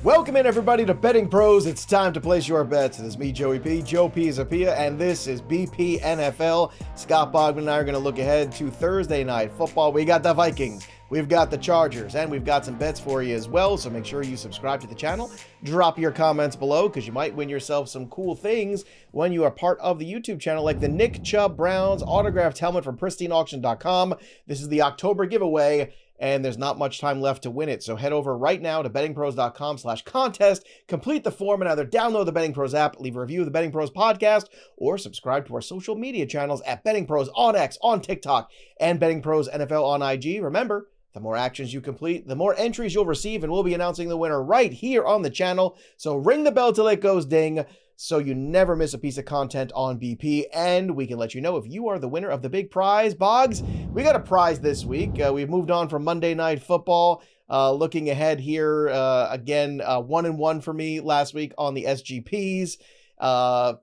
Welcome in, everybody, to Betting Pros. It's time to place your bets. It is me, Joey P, Joe Pisapia, and this is BP NFL. Scott Bogman and I are going to look ahead to Thursday night football. We got the Vikings, we've got the Chargers, and we've got some bets for you as well. So make sure you subscribe to the channel. Drop your comments below because you might win yourself some cool things when you are part of the YouTube channel, like the Nick Chubb Browns autographed helmet from PristineAuction.com. This is the October giveaway, and there's not much time left to win it. So head over right now to bettingpros.com/contest, complete the form, and either download the Betting Pros app, leave a review of the Betting Pros podcast, or subscribe to our social media channels at Betting Pros on X, on TikTok, and Betting Pros NFL on IG. Remember, the more actions you complete, the more entries you'll receive, and we'll be announcing the winner right here on the channel. So ring the bell till it goes ding, so you never miss a piece of content on BP, and we can let you know if you are the winner of the big prize. Boggs, we got a prize this week. We've moved on from Monday Night Football. Looking ahead here, again, 1-1 for me last week on the SGPs.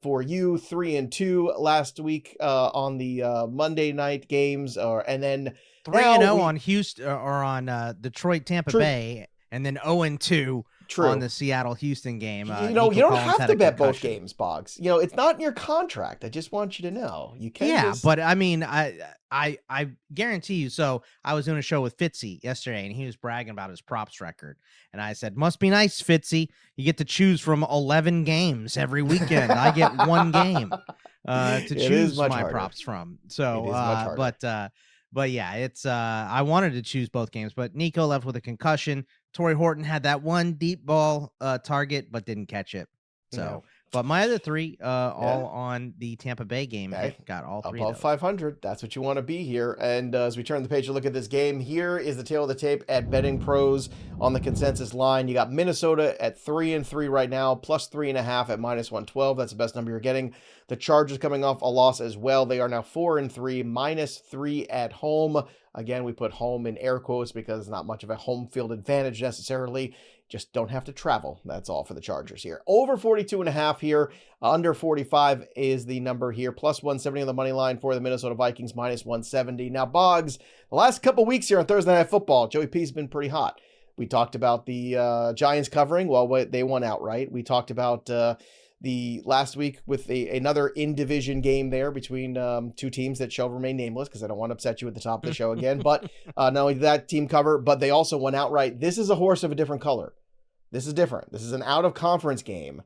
For you, 3-2 last week on the Monday night games, and then 3-0 on Houston or on Detroit, Tampa Bay, and then 0-2. True. On the Seattle-Houston game. You don't have to bet both games, Boggs. It's not in your contract. I just want you to know. You can. Yeah, but I mean, I guarantee you. So I was doing a show with Fitzy yesterday, and he was bragging about his props record. And I said, must be nice, Fitzy. You get to choose from 11 games every weekend. I get one game to choose my props from. So, but yeah, it's I wanted to choose both games, but Nico left with a concussion. Torrey Horton had that one deep ball target, but didn't catch it. So, but my other three, all on the Tampa Bay game, got all three above 500. That's what you want to be here. And as we turn the page to look at this game, here is the tail of the tape at Betting Pros on the consensus line. You got Minnesota at 3-3 right now, plus 3.5 at -112. That's the best number you're getting. The Chargers coming off a loss as well. They are now 4-3, -3 at home. Again, we put home in air quotes because it's not much of a home field advantage necessarily. Just don't have to travel. That's all for the Chargers here. Over 42.5 here. Under 45 is the number here. Plus 170 on the money line for the Minnesota Vikings, -170. Now, Boggs, the last couple weeks here on Thursday Night Football, Joey P's been pretty hot. We talked about the Giants covering. Well, they won outright. We talked about the last week with another in-division game there between two teams that shall remain nameless because I don't want to upset you at the top of the show again. But not only did that team cover, but they also won outright. This is a horse of a different color. This is different. This is an out-of-conference game.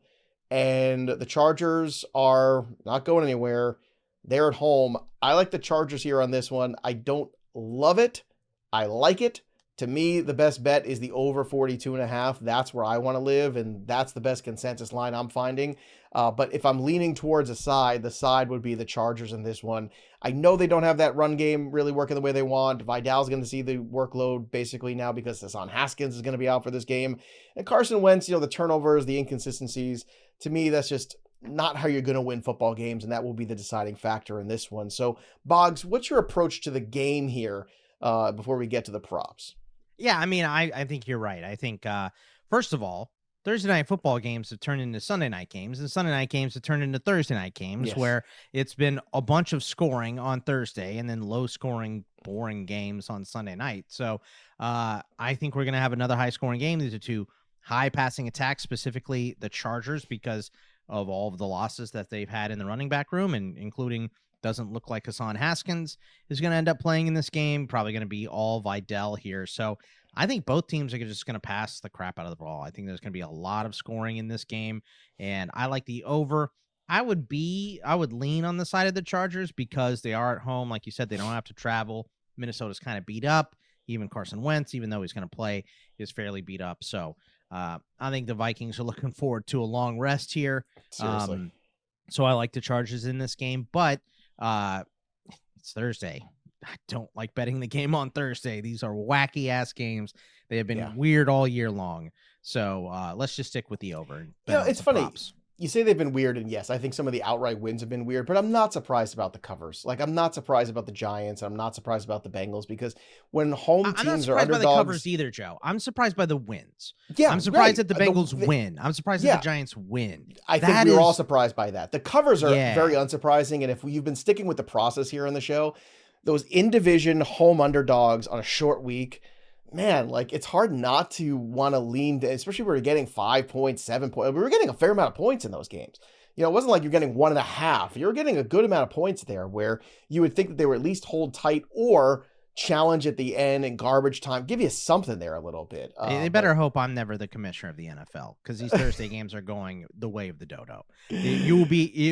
And the Chargers are not going anywhere. They're at home. I like the Chargers here on this one. I don't love it. I like it. To me, the best bet is the over 42.5. That's where I want to live, and that's the best consensus line I'm finding. But if I'm leaning towards a side, the side would be the Chargers in this one. I know they don't have that run game really working the way they want. Vidal's going to see the workload basically now because Hassan Haskins is going to be out for this game. And Carson Wentz, the turnovers, the inconsistencies, to me, that's just not how you're going to win football games, and that will be the deciding factor in this one. So, Boggs, what's your approach to the game here before we get to the props? Yeah, I mean, I think you're right. I think, first of all, Thursday night football games have turned into Sunday night games, and Sunday night games have turned into Thursday night games, where it's been a bunch of scoring on Thursday and then low-scoring, boring games on Sunday night. So I think we're going to have another high-scoring game. These are two high-passing attacks, specifically the Chargers, because of all of the losses that they've had in the running back room, and including doesn't look like Hassan Haskins is going to end up playing in this game. Probably going to be all Vidal here. So I think both teams are just going to pass the crap out of the ball. I think there's going to be a lot of scoring in this game, and I like the over. I would lean on the side of the Chargers because they are at home. Like you said, they don't have to travel. Minnesota's kind of beat up. Even Carson Wentz, even though he's going to play, is fairly beat up. So I think the Vikings are looking forward to a long rest here. Seriously. So I like the Chargers in this game, but it's Thursday. I don't like betting the game on Thursday. These are wacky ass games. They have been weird all year long. So let's just stick with the over. It's funny. Props. You say they've been weird, and yes, I think some of the outright wins have been weird, but I'm not surprised about the covers. Like, I'm not surprised about the Giants. I'm not surprised about the Bengals because when home teams are underdogs... I'm not surprised by the covers either, Joe. I'm surprised by the wins. Yeah, I'm surprised that the Bengals win. I'm surprised that the Giants win. I think we were all surprised by that. The covers are very unsurprising, and if you've been sticking with the process here on the show, those in-division home underdogs on a short week, man, like it's hard not to want to lean, especially when we're getting 5 points, 7 points. We were getting a fair amount of points in those games. You know, it wasn't like you're getting 1.5. You're getting a good amount of points there where you would think that they were at least hold tight or challenge at the end and garbage time, give you something there a little bit. They better hope I'm never the commissioner of the NFL, because these Thursday games are going the way of the dodo. It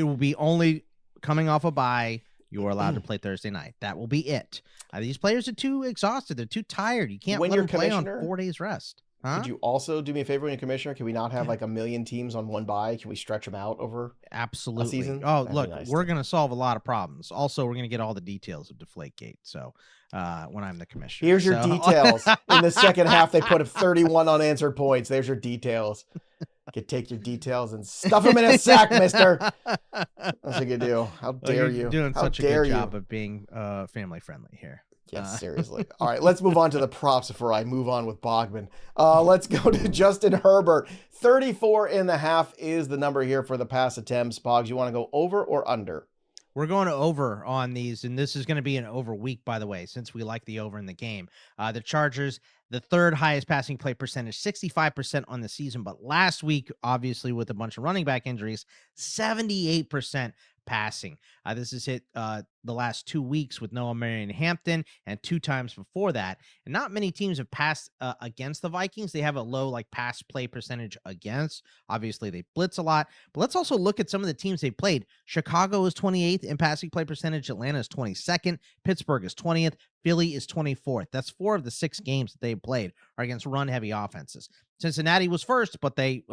will be only coming off a bye. You are allowed to play Thursday night. That will be it. These players are too exhausted. They're too tired. You can't let them play on 4 days rest. Huh? Could you also do me a favor when you're commissioner? Can we not have like a million teams on one bye? Can we stretch them out over absolutely a season? Oh, That'd look, nice we're going to solve a lot of problems. Also, we're going to get all the details of Deflategate. So when I'm the commissioner. Here's your details. In the second half, they put up 31 unanswered points. There's your details. You can take your details and stuff them in a sack, mister. That's what you do. How dare you? You're doing How such a dare good you? job of being family friendly here. Yes, seriously. All right, let's move on to the props before I move on with Bogman. Let's go to Justin Herbert. 34.5 is the number here for the pass attempts. Boggs, you want to go over or under? We're going to over on these, and this is going to be an over week, by the way, since we like the over in the game. The Chargers, the third highest passing play percentage, 65% on the season. But last week, obviously, with a bunch of running back injuries, 78% passing. This has hit the last 2 weeks with Noah Marion Hampton and 2 times before that. And not many teams have passed against the Vikings. They have a low pass play percentage against. Obviously, they blitz a lot. But let's also look at some of the teams they played. Chicago is 28th in passing play percentage. Atlanta is 22nd. Pittsburgh is 20th. Philly is 24th. That's 4 of the 6 games that they played are against run-heavy offenses. Cincinnati was first, but they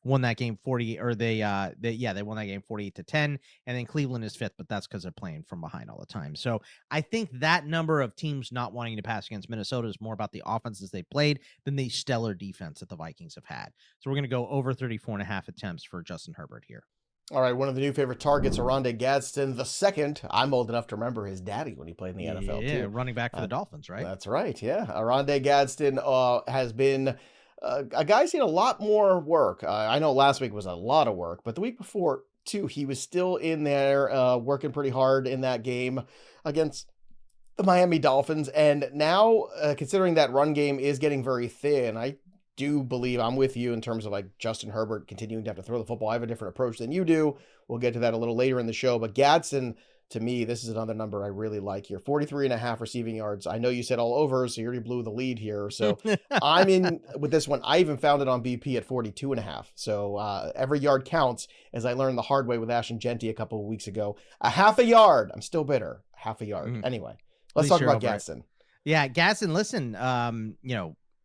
won that game 40, or they won that game 48-10, and then Cleveland is 5th, but that's because they're playing from behind all the time. So I think that number of teams not wanting to pass against Minnesota is more about the offenses they played than the stellar defense that the Vikings have had. So we're going to go over 34.5 attempts for Justin Herbert here. All right, one of the new favorite targets, Oronde Gadsden the second. I'm old enough to remember his daddy when he played in the NFL too. Yeah, running back for the Dolphins, right? That's right, yeah. Oronde Gadsden has been a guy's seen a lot more work. I know last week was a lot of work, but the week before too, he was still in there working pretty hard in that game against the Miami Dolphins. And now, considering that run game is getting very thin, I do believe I'm with you in terms of Justin Herbert continuing to have to throw the football. I have a different approach than you do. We'll get to that a little later in the show. But Gadsden, to me, this is another number I really like here. 43.5 receiving yards. I know you said all over, so you already blew the lead here. So I'm in with this one. I even found it on BP at 42.5. So every yard counts, as I learned the hard way with Ashton Genty a couple of weeks ago. A half a yard. I'm still bitter. Half a yard. Anyway, let's talk about Gadsden. Yeah, Gadsden, listen,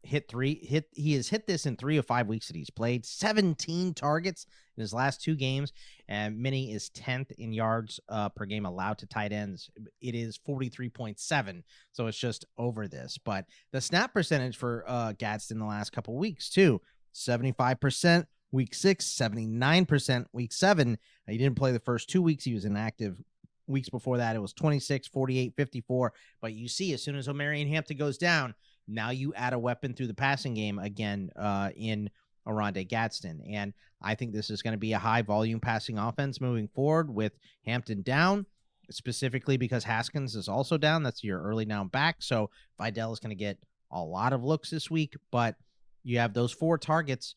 he has hit this in 3 of 5 weeks that he's played. 17 targets in his last 2 games, and Minnie is 10th in yards per game allowed to tight ends. It is 43.7, so it's just over this. But the snap percentage for Gadsden the last couple weeks too, 75% week 6, 79% week 7. He didn't play the first 2 weeks. He was inactive. Weeks before that, it was 26, 48, 54. But you see, as soon as O'Marion Hampton goes down, now you add a weapon through the passing game again in Oronde Gadsden. And I think this is going to be a high volume passing offense moving forward with Hampton down, specifically because Haskins is also down. That's your early down back. So Vidal is going to get a lot of looks this week, but you have those 4 targets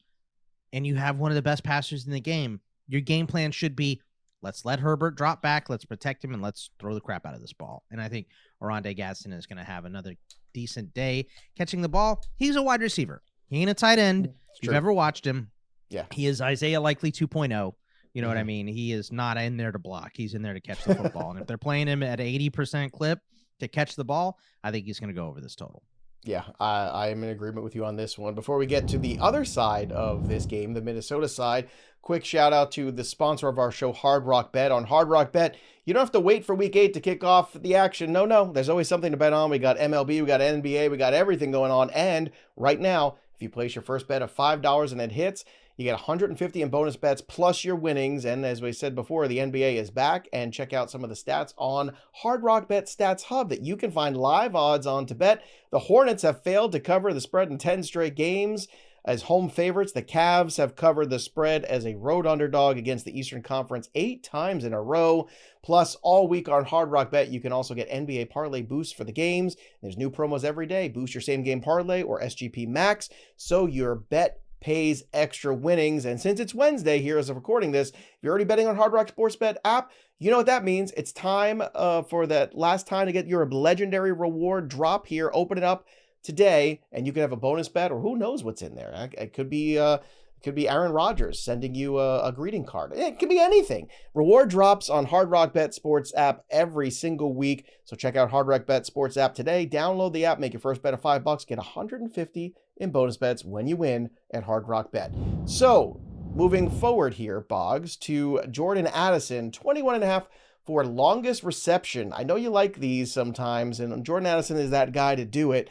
and you have one of the best passers in the game. Your game plan should be, let's let Herbert drop back, let's protect him, and let's throw the crap out of this ball. And I think Oronde Gadsden is going to have another decent day catching the ball. He's a wide receiver. He ain't a tight end. If you've ever watched him, yeah, he is Isaiah Likely 2.0. You know what I mean? He is not in there to block. He's in there to catch the football. And if they're playing him at 80% clip to catch the ball, I think he's going to go over this total. Yeah, I am in agreement with you on this one. Before we get to the other side of this game, the Minnesota side, quick shout out to the sponsor of our show, Hard Rock Bet. On Hard Rock Bet, you don't have to wait for week 8 to kick off the action. No, there's always something to bet on. We got MLB, we got NBA, we got everything going on. And right now, if you place your first bet of $5 and it hits, you get $150 in bonus bets plus your winnings. And as we said before, the NBA is back. And check out some of the stats on Hard Rock Bet Stats Hub that you can find live odds on to bet. The Hornets have failed to cover the spread in 10 straight games. As home favorites, the Cavs have covered the spread as a road underdog against the Eastern Conference 8 times in a row. Plus, all week on Hard Rock Bet, you can also get NBA Parlay boosts for the games. There's new promos every day. Boost your same game parlay or SGP Max, so your bet pays extra winnings. And since it's Wednesday here as of recording this, if you're already betting on Hard Rock Sportsbet app, you know what that means. It's time for that last time to get your legendary reward drop here. Open it up today, and you can have a bonus bet, or who knows what's in there. It could be Aaron Rodgers sending you a greeting card. It could be anything. Reward drops on Hard Rock Bet Sports app every single week. So check out Hard Rock Bet Sports app today. Download the app, make your first bet of $5, get $150 in bonus bets when you win at Hard Rock Bet. So moving forward here, Boggs, to Jordan Addison, 21.5 for longest reception. I know you like these sometimes, and Jordan Addison is that guy to do it.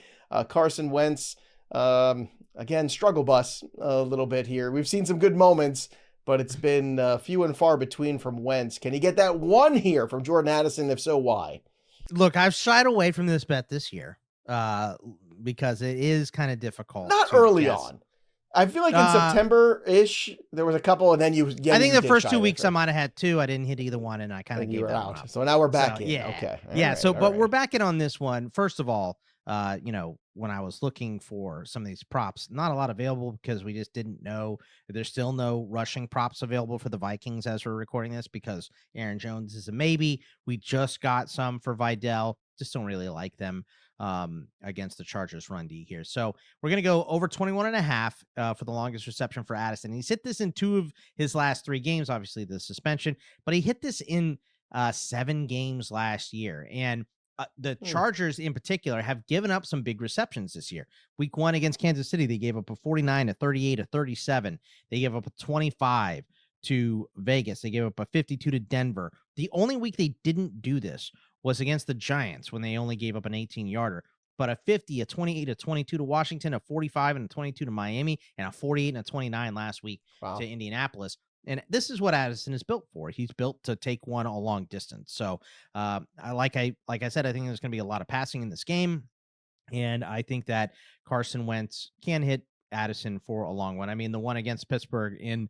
Carson Wentz, again, struggle bus a little bit here. We've seen some good moments, but it's been few and far between from Wentz. Can he get that one here from Jordan Addison? If so, why? Look, I've shied away from this bet this year because it is kind of difficult. Not early on. I feel like in September-ish, there was a couple, and then I think the first 2 weeks I might have had two. I didn't hit either one, and I kind of gave that one up. So now we're back in. Yeah. Okay. But we're back in on this one. First of all, when I was looking for some of these props, not a lot available because we just didn't know. There's still no rushing props available for the Vikings as we're recording this because Aaron Jones is a maybe. We just got some for Vidal. Just don't really like them against the Chargers run D here. So we're going to go over 21.5 for the longest reception for Addison. He's hit this in 2 of his last 3 games, obviously the suspension, but he hit this in 7 games last year. And the Chargers in particular have given up some big receptions this year. Week 1 against Kansas City, they gave up a 49, a 38, a 37. They gave up a 25 to Vegas. They gave up a 52 to Denver. The only week they didn't do this was against the Giants when they only gave up an 18-yarder. But a 50, a 28, a 22 to Washington, a 45 and a 22 to Miami, and a 48 and a 29 last week to Indianapolis. And this is what Addison is built for. He's built to take one a long distance. So like I said, I think there's going to be a lot of passing in this game. And I think that Carson Wentz can hit Addison for a long one. I mean, the one against Pittsburgh in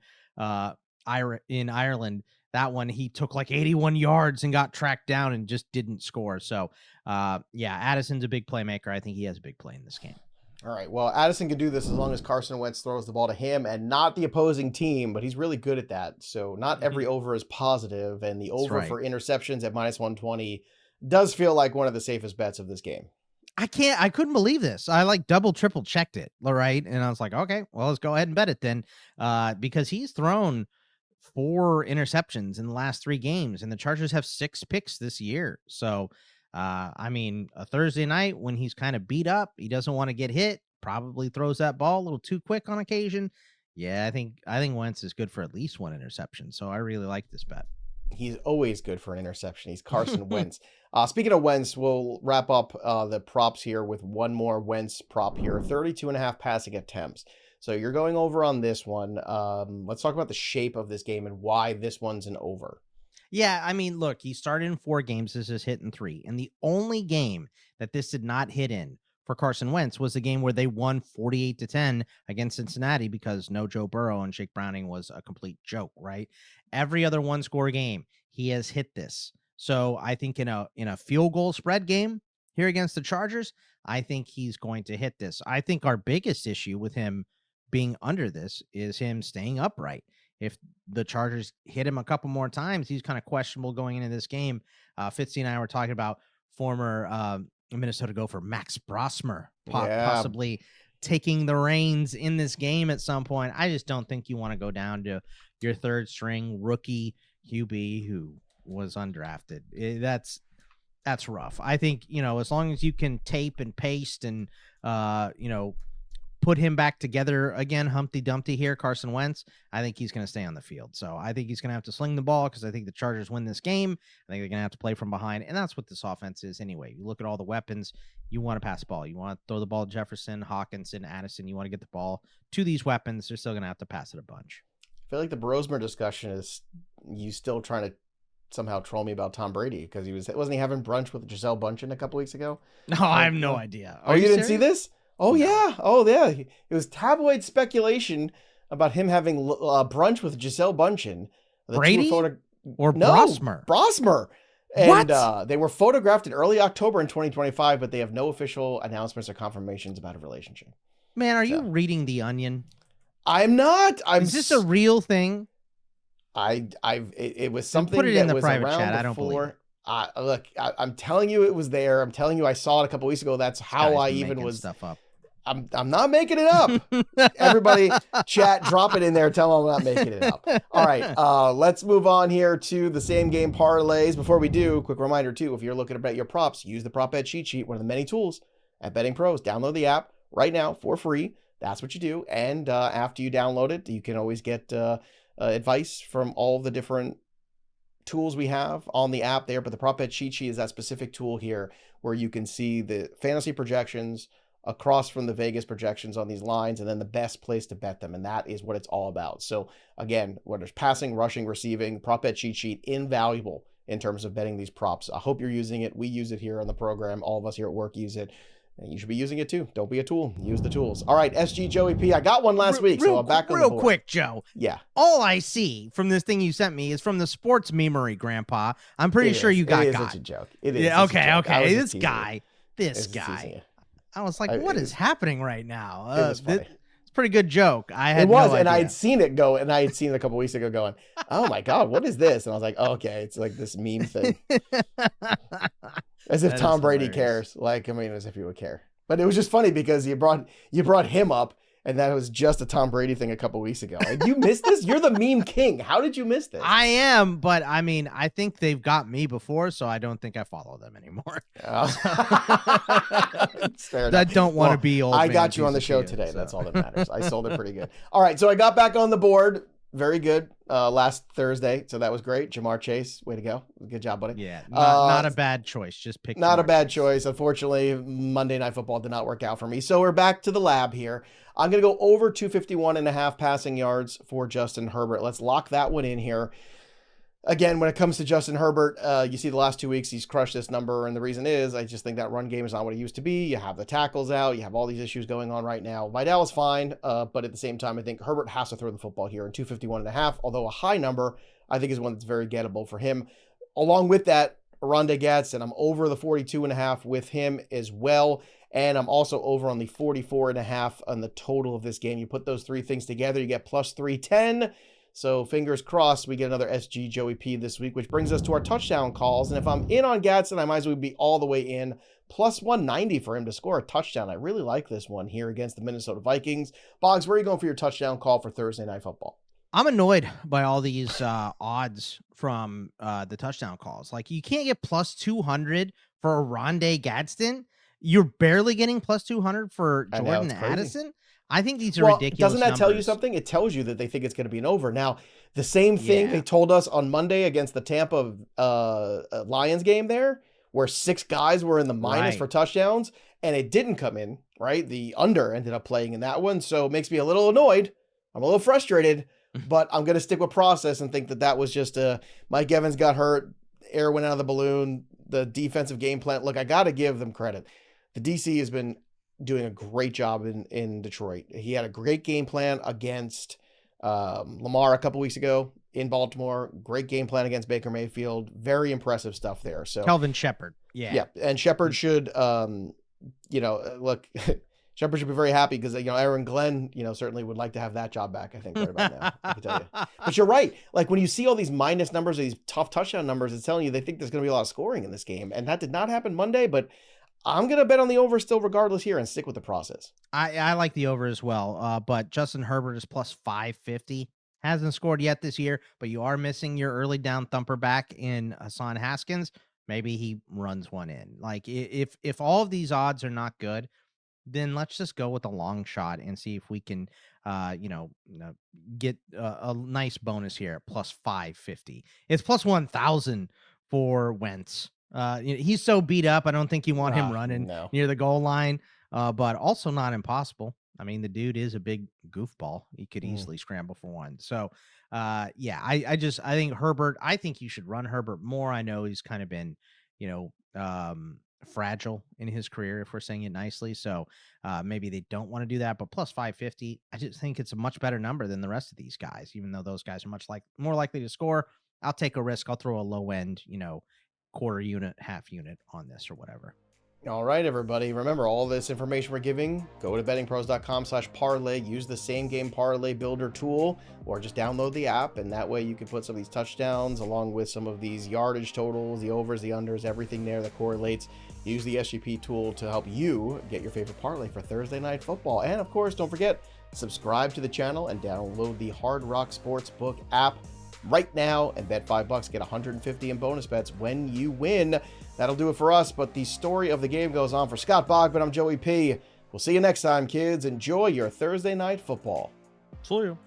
Ireland, that one, he took like 81 yards and got tracked down and just didn't score. So, Addison's a big playmaker. I think he has a big play in this game. All right. Well, Addison can do this as long as Carson Wentz throws the ball to him and not the opposing team, but he's really good at that. So not every over is positive, and the over for interceptions at -120 does feel like one of the safest bets of this game. I couldn't believe this. I like double, triple checked it. All right. And I was like, okay, well, let's go ahead and bet it then. Because he's thrown 4 interceptions in the last 3 games, and the Chargers have 6 picks this year. So, a Thursday night when he's kind of beat up, he doesn't want to get hit, probably throws that ball a little too quick on occasion. Yeah, I think Wentz is good for at least 1 interception. So I really like this bet. He's always good for an interception. He's Carson Wentz. Speaking of Wentz, we'll wrap up the props here with one more Wentz prop here. 32.5 passing attempts. So you're going over on this one. Let's talk about the shape of this game and why this one's an over. Yeah, I mean, look, he started in 4 games. This is hit in 3. And the only game that this did not hit in for Carson Wentz was the game where they won 48-10 against Cincinnati because no Joe Burrow and Jake Browning was a complete joke, right? Every other 1-score game, he has hit this. So I think in a field goal spread game here against the Chargers, I think he's going to hit this. I think our biggest issue with him being under this is him staying upright. If the Chargers hit him a couple more times, he's kind of questionable going into this game. Fitzy and I were talking about former Minnesota Gopher Max Brosmer possibly taking the reins in this game at some point. I just don't think you want to go down to your 3rd string rookie QB who was undrafted. That's rough. I think, as long as you can tape and paste and, put him back together again, Humpty Dumpty here, Carson Wentz, I think he's going to stay on the field. So I think he's going to have to sling the ball because I think the Chargers win this game. I think they're going to have to play from behind, and that's what this offense is anyway. You look at all the weapons. You want to pass the ball. You want to throw the ball to Jefferson, Hawkinson, Addison. You want to get the ball to these weapons. They're still going to have to pass it a bunch. I feel like the Brosmer discussion is you still trying to somehow troll me about Tom Brady because wasn't he having brunch with Giselle Bundchen a couple weeks ago? No, I have no idea. You didn't see this? Oh, No. yeah. Oh, yeah. It was tabloid speculation about him having brunch with Giselle Bundchen. The two were Brady or No, Brosmer? Brosmer. And What? they were photographed in early October in 2025, but they have no official announcements or confirmations about a relationship. Man, are you So reading The Onion? I'm not. Is this a real thing? It was Then put something it in that the was private around chat. I don't believe it. before. Look, I'm telling you, it was there. I'm telling you, I saw it a couple weeks ago. That's This how guy's I been even making was. stuff up. I'm not making it up. Everybody, chat, drop it in there. Tell them I'm not making it up. All right, let's move on here to the same game parlays. Before we do, quick reminder too: if you're looking to bet your props, use the prop bet cheat sheet, one of the many tools at BettingPros. Download the app right now for free. That's what you do. And after you download it, you can always get advice from all the different tools we have on the app there. But the prop bet cheat sheet is that specific tool here where you can see the fantasy projections across from the Vegas projections on these lines, and then the best place to bet them. And that is what it's all about. So again, whether it's passing, rushing, receiving, prop bet cheat sheet, invaluable in terms of betting these props. I hope you're using it. We use it here on the program. All of us here at work use it. And you should be using it too. Don't be a tool. Use the tools. All right, SG Joey P. I got one last week, so I'm back on the board. Real quick, Joe. Yeah. All I see from this thing you sent me is from the sports memery, Grandpa. I'm pretty sure you got It is such a joke. It is. Yeah, okay. This guy. Teasing. I was like, what is happening right now? It was funny. It's a pretty good joke. It was, and I had seen it go, and I had seen it a couple weeks ago going, oh my God, what is this? And I was like, oh, okay, it's like this meme thing. As if Tom Brady cares. Like, I mean, as if he would care. But it was just funny because you brought him up, and that was just a Tom Brady thing a couple weeks ago. Like, you missed this? You're the meme king. How did you miss this? I am, but I mean, I think they've got me before, so I don't think I follow them anymore. I don't want to be old. I got you on the show today. So. That's all that matters. I sold it pretty good. All right, so I got back on the board. Very good last Thursday, so that was great. Jamar Chase, way to go. Good job, buddy. Yeah, not a bad choice. Just pick not Jamar a bad choice. Unfortunately, Monday Night Football did not work out for me. So we're back to the lab here. I'm going to go over 251.5 passing yards for Justin Herbert. Let's lock that one in here. Again, when it comes to Justin Herbert, you see the last 2 weeks, he's crushed this number. And the reason is, I just think that run game is not what it used to be. You have the tackles out. You have all these issues going on right now. Vidal is fine. But at the same time, I think Herbert has to throw the football here in 251.5. Although a high number, I think is one that's very gettable for him. Along with that, Oronde Gadsden, I'm over the 42.5 with him as well. And I'm also over on the 44.5 on the total of this game. You put those three things together, you get plus 310. So fingers crossed we get another SG Joey P this week, which brings us to our touchdown calls. And if I'm in on Gadsden, I might as well be all the way in. Plus 190 for him to score a touchdown. I really like this one here against the Minnesota Vikings. Boggs, where are you going for your touchdown call for Thursday Night Football? I'm annoyed by all these odds from the touchdown calls. Like, you can't get plus 200 for Oronde Gadsden. You're barely getting plus 200 for Jordan Addison. I think these are ridiculous. Doesn't that numbers. Tell you something? It tells you that they think it's going to be an over. Now, the same thing they told us on Monday against the Tampa Lions game there, where 6 guys were in the minus for touchdowns, and it didn't come in, right? The under ended up playing in that one, so it makes me a little annoyed. I'm a little frustrated, but I'm going to stick with process and think that was just Mike Evans got hurt, air went out of the balloon, the defensive game plan. Look, I got to give them credit. The DC has been doing a great job in Detroit. He had a great game plan against Lamar a couple weeks ago in Baltimore. Great game plan against Baker Mayfield. Very impressive stuff there. So Kelvin Shepard. Yeah. And Shepard should, look, Shepard should be very happy because, Aaron Glenn, certainly would like to have that job back, I think, right about now. I can tell you. But you're right. Like, when you see all these minus numbers, these tough touchdown numbers, it's telling you they think there's going to be a lot of scoring in this game. And that did not happen Monday, but I'm going to bet on the over still regardless here and stick with the process. I like the over as well, but Justin Herbert is plus 550. Hasn't scored yet this year, but you are missing your early down thumper back in Hassan Haskins. Maybe he runs one in. Like, if all of these odds are not good, then let's just go with a long shot and see if we can, get a nice bonus here, plus 550. It's plus 1,000 for Wentz. He's so beat up. I don't think you want him running near the goal line, but also not impossible. I mean, the dude is a big goofball. He could easily scramble for one. So, I think Herbert, I think you should run Herbert more. I know he's kind of been, fragile in his career, if we're saying it nicely. So maybe they don't want to do that. But plus 550, I just think it's a much better number than the rest of these guys, even though those guys are more likely to score. I'll take a risk. I'll throw a low end, quarter unit, half unit on this or whatever. All right, everybody. Remember, all this information we're giving, go to bettingpros.com/parlay, use the same game parlay builder tool, or just download the app, and that way you can put some of these touchdowns along with some of these yardage totals, the overs, the unders, everything there that correlates. Use the SGP tool to help you get your favorite parlay for Thursday Night Football. And of course, don't forget, subscribe to the channel and download the Hard Rock Sportsbook app right now and bet $5, get 150 in bonus bets when you win. That'll do it for us, but the story of the game goes on. For Scott Bogman, I'm Joey P. We'll see you next time, kids. Enjoy your Thursday Night Football. See you.